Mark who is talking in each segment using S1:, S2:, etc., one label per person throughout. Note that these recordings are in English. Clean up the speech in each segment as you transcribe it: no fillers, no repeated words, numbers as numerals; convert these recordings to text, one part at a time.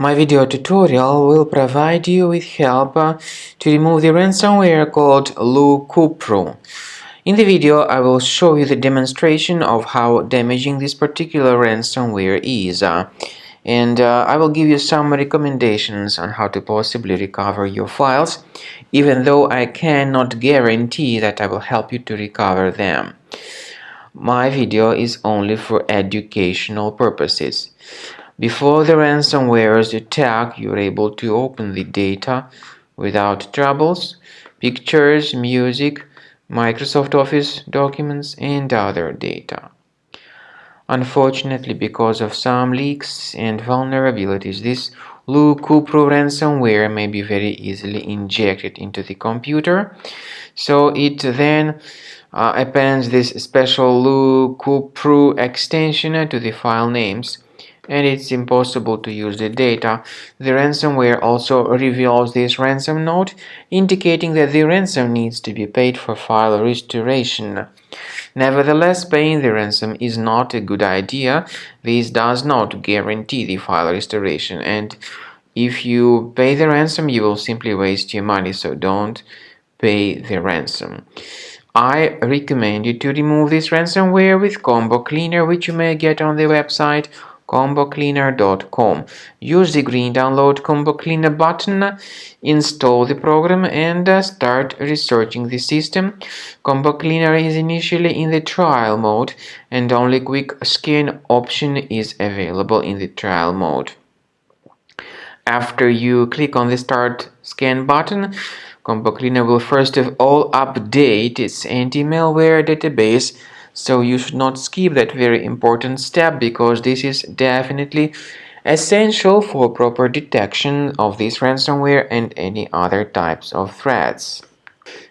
S1: My video tutorial will provide you with help to remove the ransomware called L00KUPRU. In the video, I will show you the demonstration of how damaging this particular ransomware is, and I will give you some recommendations on how to possibly recover your files, even though I cannot guarantee that I will help you to recover them. My video is only for educational purposes. Before the ransomware's attack, you're able to open the data without troubles, pictures, music, Microsoft Office documents, and other data. Unfortunately, because of some leaks and vulnerabilities, this L00KUPRU ransomware may be very easily injected into the computer. So it then appends this special L00KUPRU extension to the file names, and it's impossible to use the data. The ransomware also reveals this ransom note, indicating that the ransom needs to be paid for file restoration. Nevertheless, paying the ransom is not a good idea. This does not guarantee the file restoration, and if you pay the ransom, you will simply waste your money, so don't pay the ransom. I recommend you to remove this ransomware with Combo Cleaner, which you may get on the website combocleaner.com. Use the green download Combo Cleaner button, install the program, and start researching the system. Combo Cleaner is initially in the trial mode, and only quick scan option is available in the trial mode. After you click on the Start Scan button, Combo Cleaner will first of all update its anti-malware database, so you should not skip that very important step, because this is definitely essential for proper detection of this ransomware and any other types of threats.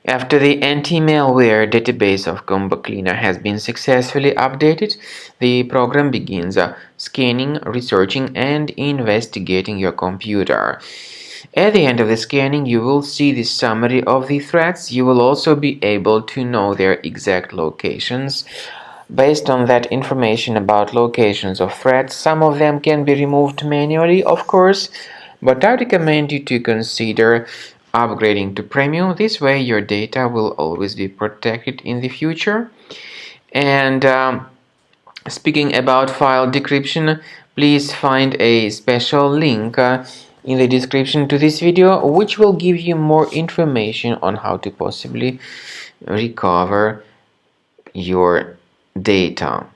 S1: After the anti-malware database of Combo Cleaner has been successfully updated, the program begins scanning, researching, and investigating your computer. At the end of the scanning, you will see the summary of the threats. You will also be able to know their exact locations. Based on that information about locations of threats, some of them can be removed manually, of course, but I recommend you to consider upgrading to Premium. This way your data will always be protected in the future. And speaking about file decryption, please find a special link in the description to this video, which will give you more information on how to possibly recover your data.